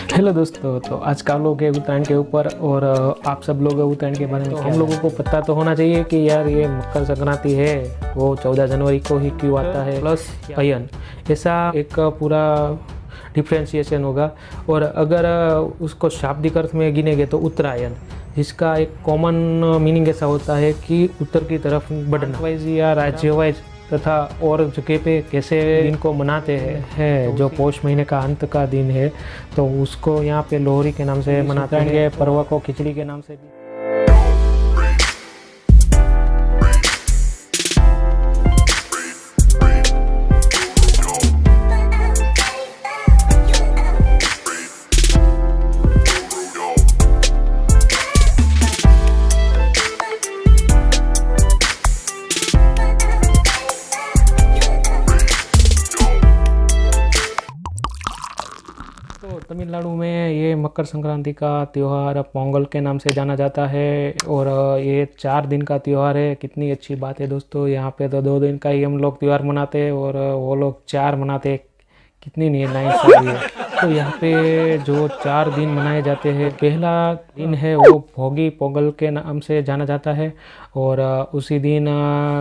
Hello दोस्तों, तो आज का लोग है उत्तरायण के ऊपर और आप सब लोग उत्तरायण के बारे में हम लोगों को पता तो होना चाहिए कि यार ये मकर संक्रांति है वो 14 जनवरी को ही क्यों आता है, प्लस अयन ऐसा एक पूरा डिफ्रेंशिएशन होगा। और अगर उसको शाब्दिक अर्थ में गिनेंगे तो उत्तरायण, जिसका एक कॉमन मीनिंग ऐसा होता है कि उत्तर की तरफ बढ़ना। वाइज या राज्य वाइज तथा और जगह पे कैसे दिन को मनाते हैं जो पौष महीने का अंत का दिन है, तो उसको यहाँ पे लोहरी के नाम से मनाते हैं, पर्व को खिचड़ी के नाम से भी। तो तमिलनाडु में ये मकर संक्रांति का त्यौहार पोंगल के नाम से जाना जाता है और ये 4 दिन का त्यौहार है। कितनी अच्छी बात है दोस्तों, यहाँ पे तो 2 दिन का ही हम लोग त्यौहार मनाते हैं और वो लोग 4 मनाते हैं। कितनी नाइस है। तो यहाँ पे जो 4 दिन मनाए जाते हैं, पहला दिन है वो भोगी पोंगल के नाम से जाना जाता है और उसी दिन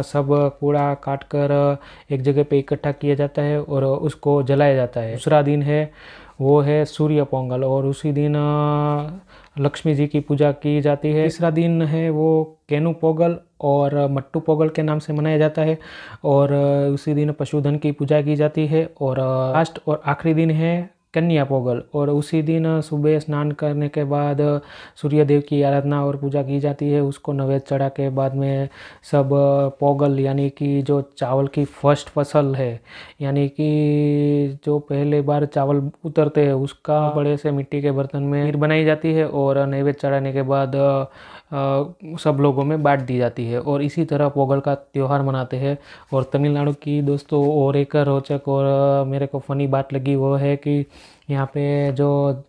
सब कूड़ा काट कर एक जगह पे इकट्ठा किया जाता है और उसको जलाया जाता है। दूसरा दिन है वो है सूर्य पोंगल और उसी दिन लक्ष्मी जी की पूजा की जाती है। तीसरा दिन है वो केनु पोंगल और मट्टू पोंगल के नाम से मनाया जाता है और उसी दिन पशुधन की पूजा की जाती है। और लास्ट और आखिरी दिन है कन्या पोंगल और उसी दिन सुबह स्नान करने के बाद सूर्य देव की आराधना और पूजा की जाती है। उसको नैवेद्य चढ़ा के बाद में सब पोंगल यानी कि जो चावल की फर्स्ट फसल है, यानी कि जो पहले बार चावल उतरते हैं, उसका बड़े से मिट्टी के बर्तन में खीर बनाई जाती है और नैवेद्य चढ़ाने के बाद सब लोगों में बांट दी जाती है और इसी तरह पोंगल का त्यौहार मनाते हैं। और तमिलनाडु की दोस्तों और एक रोचक और मेरे को फ़नी बात लगी वो है कि यहाँ पे जो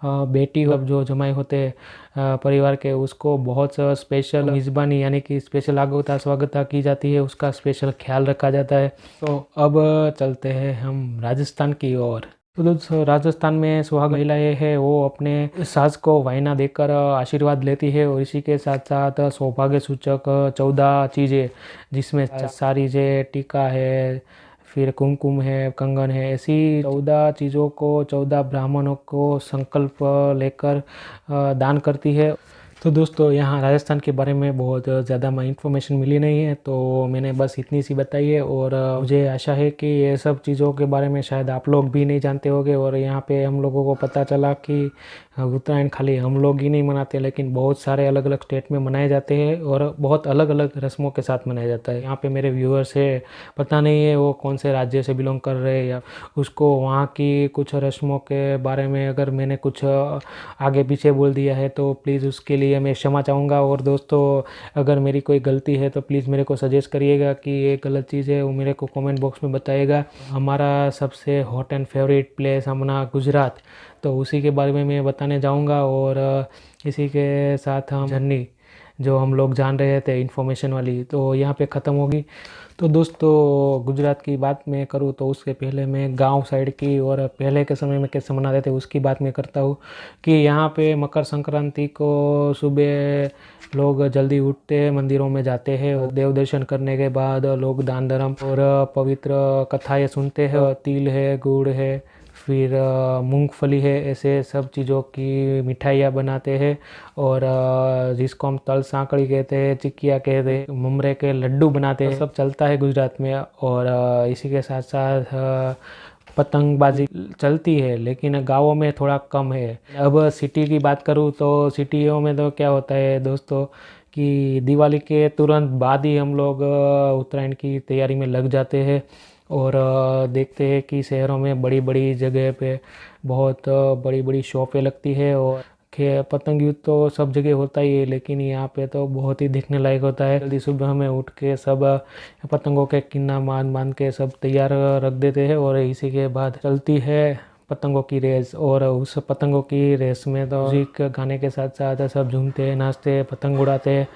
बेटी जो जमाई होते हैं परिवार के, उसको बहुत स्पेशल मेज़बानी यानी कि स्पेशल आगोता स्वागता की जाती है, उसका स्पेशल ख्याल रखा जाता है। तो अब चलते हैं हम राजस्थान की ओर। तो दोस्तों राजस्थान में सुहाग महिलाएं है वो अपने सास को वायना देकर आशीर्वाद लेती है और इसी के साथ साथ सौभाग्य सूचक 14 चीज़ें, जिसमें साड़ी है, टीका है, फिर कुमकुम है, कंगन है, ऐसी 14 चीज़ों को 14 ब्राह्मणों को संकल्प लेकर दान करती है। तो दोस्तों यहाँ राजस्थान के बारे में बहुत ज़्यादा इन्फॉर्मेशन मिली नहीं है, तो मैंने बस इतनी सी बताई है और मुझे आशा है कि ये सब चीज़ों के बारे में शायद आप लोग भी नहीं जानते होंगे। और यहाँ पे हम लोगों को पता चला कि उत्तरायण खाली हम लोग ही नहीं मनाते, लेकिन बहुत सारे अलग अलग स्टेट में मनाए जाते हैं और बहुत अलग अलग रस्मों के साथ मनाया जाता है। यहाँ पे मेरे व्यूअर्स है, पता नहीं है वो कौन से राज्य से बिलोंग कर रहे हैं या उसको वहाँ की कुछ रस्मों के बारे में अगर मैंने कुछ आगे पीछे बोल दिया है तो प्लीज़ उसके लिए मैं क्षमा चाहूँगा। और दोस्तों अगर मेरी कोई गलती है तो प्लीज़ मेरे को सजेस्ट करिएगा कि ये गलत चीज़ है, वो मेरे को कमेंट बॉक्स में बताइएगा। हमारा सबसे हॉट एंड फेवरेट प्लेस हमारा गुजरात, तो उसी के बारे में मैं बताने जाऊंगा और इसी के साथ हम जर्नी जो हम लोग जान रहे थे इन्फॉर्मेशन वाली, तो यहाँ पे ख़त्म होगी। तो दोस्तों गुजरात की बात मैं करूँ तो उसके पहले मैं गांव साइड की और पहले के समय में कैसे मनाते थे उसकी बात मैं करता हूँ। कि यहाँ पे मकर संक्रांति को सुबह लोग जल्दी उठते मंदिरों में जाते हैं और देव दर्शन करने के बाद लोग दान धर्म और पवित्र कथाएँ सुनते हैं। तिल है, गुड़ है, फिर मूंगफली है, ऐसे सब चीज़ों की मिठाइयाँ बनाते हैं और जिसको हम तल सांकड़ी कहते हैं, चिक्किया कहते हैं, ममरे के लड्डू बनाते हैं, सब चलता है गुजरात में। और इसी के साथ साथ पतंगबाजी चलती है, लेकिन गाँवों में थोड़ा कम है। अब सिटी की बात करूँ तो सिटियों में तो क्या होता है दोस्तों कि दिवाली के तुरंत बाद ही हम लोग उत्तरायण की तैयारी में लग जाते हैं और देखते हैं कि शहरों में बड़ी बड़ी जगह पे बहुत बड़ी बड़ी शॉपें लगती है और पतंग युद्ध तो सब जगह होता ही है, लेकिन यहाँ पे तो बहुत ही दिखने लायक होता है। जल्दी सुबह में उठ के सब पतंगों के किन्ना बांध बांध के सब तैयार रख देते हैं और इसी के बाद चलती है पतंगों की रेस। और उस पतंगों की रेस में तो म्यूजिक गाने के साथ साथ सब झूमते हैं, नाचते हैं, पतंग उड़ाते हैं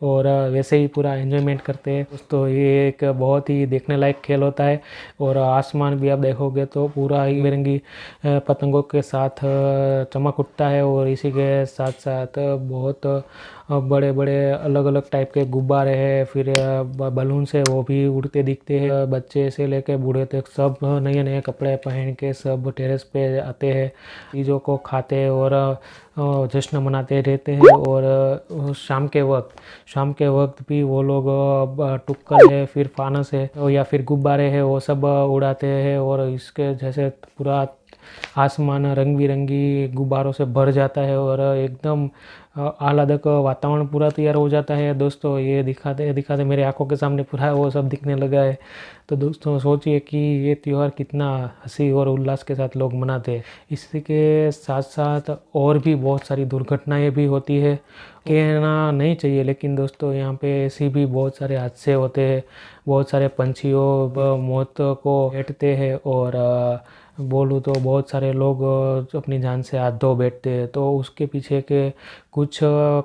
और वैसे ही पूरा एंजॉयमेंट करते हैं दोस्तों। ये एक बहुत ही देखने लायक खेल होता है। और आसमान भी आप देखोगे तो पूरा ही बेरंगी पतंगों के साथ चमक उठता है। और इसी के साथ साथ बहुत बड़े बड़े अलग अलग टाइप के गुब्बारे हैं, फिर बलून से वो भी उड़ते दिखते हैं। बच्चे से लेके बूढ़े तक सब नए नए कपड़े पहन के सब टेरेस पे आते हैं, चीज़ों को खाते हैं और जश्न मनाते रहते हैं। और शाम के वक्त भी वो लोग टुक्कल है, फिर फानस है या फिर गुब्बारे है, वो सब उड़ाते हैं। और इसके जैसे पूरा आसमान रंग बिरंगी गुब्बारों से भर जाता है और एकदम आह्लादक वातावरण पूरा तैयार हो जाता है दोस्तों। ये दिखाते दिखाते मेरे आंखों के सामने पूरा वो सब दिखने लगा है। तो दोस्तों सोचिए कि ये त्यौहार कितना हंसी और उल्लास के साथ लोग मनाते हैं। इसी के साथ साथ और भी बहुत सारी दुर्घटनाएं भी होती है, कहना नहीं चाहिए, लेकिन दोस्तों यहाँ पे ऐसी भी बहुत सारे हादसे होते हैं। बहुत सारे पंछियों मौत को भेटते हैं और बोलूँ तो बहुत सारे लोग अपनी जान से हाथ धो बैठते हैं। तो उसके पीछे के कुछ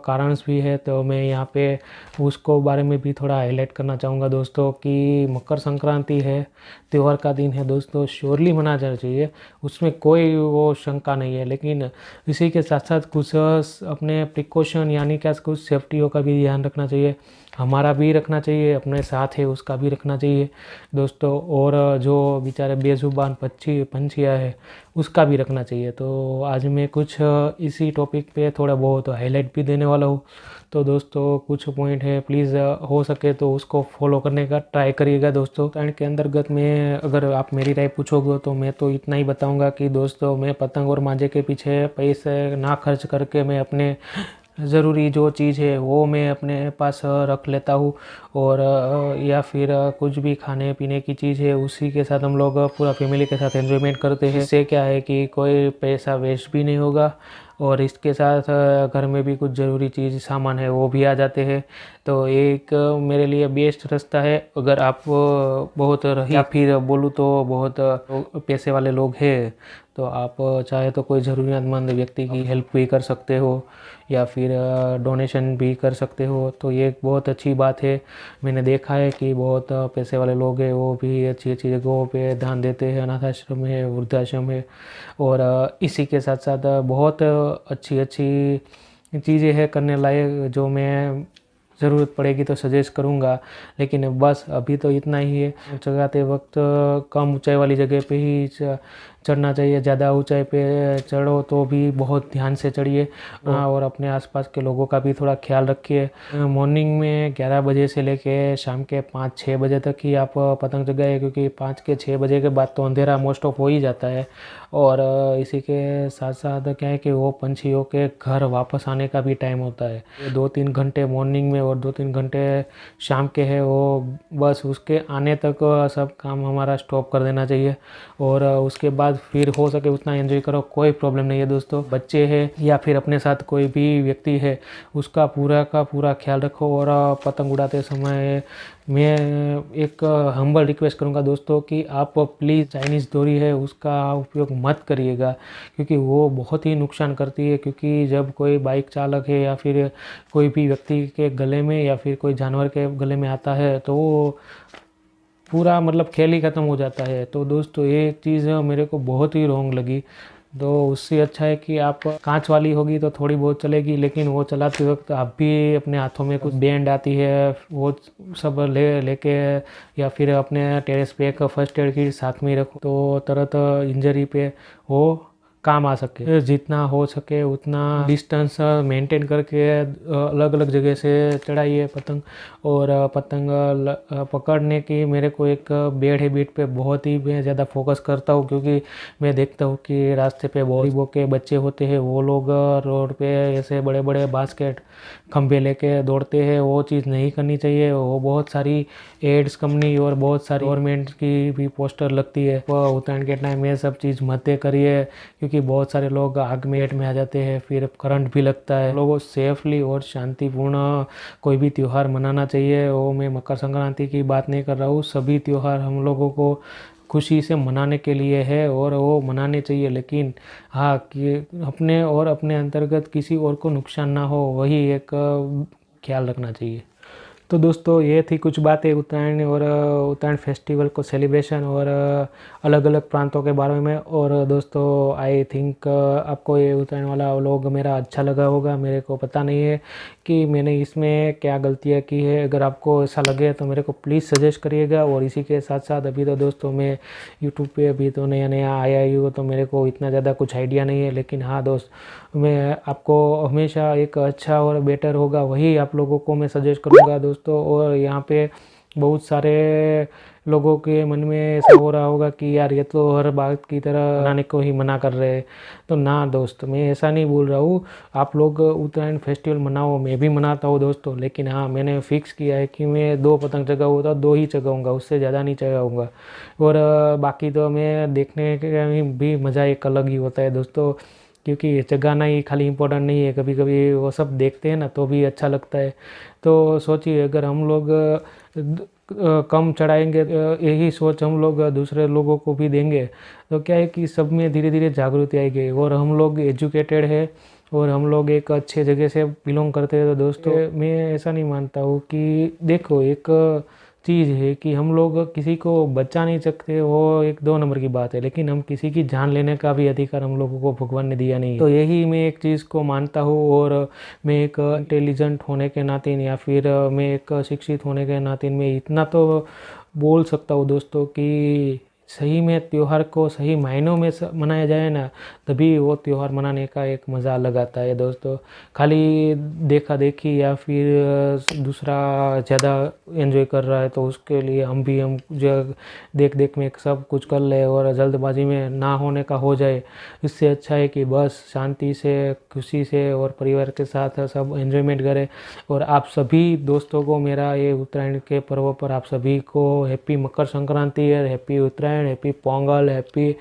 कारण भी है, तो मैं यहाँ पे उसको बारे में भी थोड़ा हाईलाइट करना चाहूँगा दोस्तों कि मकर संक्रांति है, त्यौहार का दिन है दोस्तों, श्योरली मनाना चाहिए, उसमें कोई वो शंका नहीं है। लेकिन इसी के साथ साथ कुछ अपने प्रिकॉशन यानी क्या कुछ सेफ्टियों का भी ध्यान रखना चाहिए, हमारा भी रखना चाहिए, अपने साथ है उसका भी रखना चाहिए दोस्तों। और जो बेचारे बेजुबान पंछियाँ है उसका भी रखना चाहिए। तो आज मैं कुछ इसी टॉपिक पे थोड़ा बहुत हाईलाइट भी देने वाला हूँ। तो दोस्तों कुछ पॉइंट है, प्लीज़ हो सके तो उसको फॉलो करने का ट्राई करिएगा दोस्तों। एंड के अंतर्गत में अगर आप मेरी राय पूछोगे तो मैं तो इतना ही बताऊंगा कि दोस्तों मैं पतंग और मांझे के पीछे पैसे ना खर्च करके मैं अपने ज़रूरी जो चीज़ है वो मैं अपने पास रख लेता हूँ। और या फिर कुछ भी खाने पीने की चीज़ है उसी के साथ हम लोग पूरा फैमिली के साथ एंजॉयमेंट करते हैं। इससे क्या है कि कोई पैसा वेस्ट भी नहीं होगा और इसके साथ घर में भी कुछ ज़रूरी चीज़ सामान है वो भी आ जाते हैं। तो एक मेरे लिए बेस्ट रास्ता है। अगर आप बहुत या फिर बोलूँ तो बहुत पैसे वाले लोग हैं तो आप चाहे तो कोई ज़रूरतमंद व्यक्ति की हेल्प भी कर सकते हो या फिर डोनेशन भी कर सकते हो। तो ये एक बहुत अच्छी बात है। मैंने देखा है कि बहुत पैसे वाले लोग हैं वो भी अच्छी अच्छी जगहों पे दान देते हैं, अनाथ आश्रम है, वृद्धाश्रम है। और इसी के साथ साथ बहुत अच्छी अच्छी चीज़ें हैं करने लायक जो मैं ज़रूरत पड़ेगी तो सजेस्ट करूँगा। लेकिन बस अभी तो इतना ही है। चढ़ाते वक्त कम ऊंचाई वाली जगह पे ही चढ़ना चाहिए, ज़्यादा ऊंचाई पे चढ़ो तो भी बहुत ध्यान से चढ़िए और अपने आसपास के लोगों का भी थोड़ा ख्याल रखिए। मॉर्निंग में 11 बजे से लेके शाम के 5-6 बजे तक ही आप पतंग जगाइए, क्योंकि 5 के 6 बजे के बाद तो अंधेरा मोस्ट ऑफ हो ही जाता है। और इसी के साथ साथ क्या है कि वो पंछियों के घर वापस आने का भी टाइम होता है। 2-3 घंटे मॉर्निंग में और 2-3 घंटे शाम के है, वो बस उसके आने तक सब काम हमारा स्टॉप कर देना चाहिए। और उसके बाद फिर हो सके उतना एंजॉय करो, कोई प्रॉब्लम नहीं है दोस्तों। बच्चे हैं या फिर अपने साथ कोई भी व्यक्ति है उसका पूरा का पूरा ख्याल रखो। और पतंग उड़ाते समय मैं एक हम्बल रिक्वेस्ट करूंगा दोस्तों कि आप प्लीज़ चाइनीज़ डोरी है उसका उपयोग मत करिएगा, क्योंकि वो बहुत ही नुकसान करती है। क्योंकि जब कोई बाइक चालक है या फिर कोई भी व्यक्ति के गले में या फिर कोई जानवर के गले में आता है तो वो पूरा मतलब खेल ही ख़त्म हो जाता है। तो दोस्तों ये एक चीज़ मेरे को बहुत ही रॉन्ग लगी। तो उससे अच्छा है कि आप कांच वाली होगी तो थोड़ी बहुत चलेगी, लेकिन वो चलाते वक्त आप भी अपने हाथों में कुछ बैंड आती है वो सब लेके या फिर अपने टेरेस पे एक फर्स्ट एड किट साथ में रखो तो तरत इंजरी पे हो काम आ सके। जितना हो सके उतना डिस्टेंस मेंटेन करके अलग अलग जगह से चढ़ाइए पतंग। और पतंग पकड़ने की मेरे को एक बैड हैबिट पे बहुत ही मैं ज़्यादा फोकस करता हूँ, क्योंकि मैं देखता हूँ कि रास्ते पे बहुत गरीबों के बच्चे होते हैं, वो लोग रोड पे ऐसे बड़े बड़े बास्केट खंभे लेके दौड़ते हैं। वो चीज़ नहीं करनी चाहिए। वो बहुत सारी एड्स कंपनी और बहुत सारी गवर्नमेंट की भी पोस्टर लगती है। वो उत्तरायण के टाइम ये सब चीज़ मत करिए, क्योंकि बहुत सारे लोग आग में आ जाते हैं, फिर करंट भी लगता है। लोगों सेफली और शांतिपूर्ण कोई भी त्यौहार मनाना चाहिए। वो मैं मकर संक्रांति की बात नहीं कर रहा हूँ, सभी त्यौहार हम लोगों को खुशी से मनाने के लिए है और वो मनाने चाहिए। लेकिन हाँ कि अपने और अपने अंतर्गत किसी और को नुकसान ना हो, वही एक ख्याल रखना चाहिए। तो दोस्तों ये थी कुछ बातें उत्तरायण और उत्तरायण फेस्टिवल को सेलिब्रेशन और अलग अलग प्रांतों के बारे में। और दोस्तों आई थिंक आपको ये उत्तरायण वाला व्लॉग मेरा अच्छा लगा होगा। मेरे को पता नहीं है कि मैंने इसमें क्या गलतियाँ की है। अगर आपको ऐसा लगे तो मेरे को प्लीज़ सजेस्ट करिएगा। और इसी के साथ साथ अभी तो दोस्तों मैं यूट्यूब पे अभी तो नया नया आया ही हूँ, तो मेरे को इतना ज़्यादा कुछ आइडिया नहीं है। लेकिन हाँ दोस्त, मैं आपको हमेशा एक अच्छा और बेटर होगा वही आप लोगों को मैं सजेस्ट करूँगा दोस्तों। और यहाँ पे बहुत सारे लोगों के मन में ऐसा हो रहा होगा कि यार ये तो हर बात की तरह मनाने को ही मना कर रहे हैं। तो ना दोस्त, मैं ऐसा नहीं बोल रहा हूँ। आप लोग उत्तरायण फेस्टिवल मनाओ, मैं भी मनाता हूँ दोस्तों। लेकिन हाँ, मैंने फिक्स किया है कि मैं 2 पतंग चगाऊँगा तो 2 ही चगाऊँगा, उससे ज़्यादा नहीं चगाऊँगा। और बाकी तो मैं देखने का भी मज़ा एक अलग ही होता है दोस्तों, क्योंकि ये जगाना ही खाली इम्पोर्टेंट नहीं है, कभी कभी वो सब देखते हैं ना तो भी अच्छा लगता है। तो सोचिए अगर हम लोग कम चढ़ाएंगे, यही सोच हम लोग दूसरे लोगों को भी देंगे तो क्या है कि सब में धीरे धीरे जागृति आएगी। और हम लोग एजुकेटेड है और हम लोग एक अच्छे जगह से बिलोंग करते हैं। तो दोस्तों मैं ऐसा नहीं मानता हूँ कि देखो एक चीज़ है कि हम लोग किसी को बचा नहीं सकते, वो एक 2 नंबर की बात है। लेकिन हम किसी की जान लेने का भी अधिकार हम लोगों को भगवान ने दिया नहीं है। तो यही मैं एक चीज़ को मानता हूँ। और मैं एक इंटेलिजेंट होने के नाते या फिर मैं एक शिक्षित होने के नाते मैं इतना तो बोल सकता हूँ दोस्तों कि सही में त्यौहार को सही मायनों में मनाया जाए ना, तभी वो त्यौहार मनाने का एक मज़ा अलग आता है दोस्तों। खाली देखा देखी या फिर दूसरा ज़्यादा एंजॉय कर रहा है तो उसके लिए हम जो देख देख में सब कुछ कर ले और जल्दबाजी में ना होने का हो जाए। इससे अच्छा है कि बस शांति से खुशी से और परिवार के साथ सब एंजॉयमेंट करें। और आप सभी दोस्तों को मेरा ये उत्तरायण के पर्व पर आप सभी को हैप्पी मकर संक्रांति है, हैप्पी उत्तरायण, हैप्पी पोंगल, हैप्पी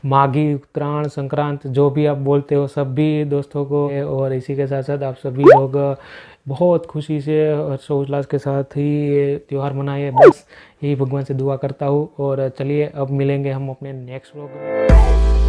माघी उत्तरायण संक्रांत, जो भी आप बोलते हो सभी दोस्तों को। और इसी के साथ साथ आप सभी लोग बहुत खुशी से हर्षोल्लास के साथ ही ये त्यौहार मनाए, बस यही भगवान से दुआ करता हूँ। और चलिए अब मिलेंगे हम अपने नेक्स्ट व्लॉग में।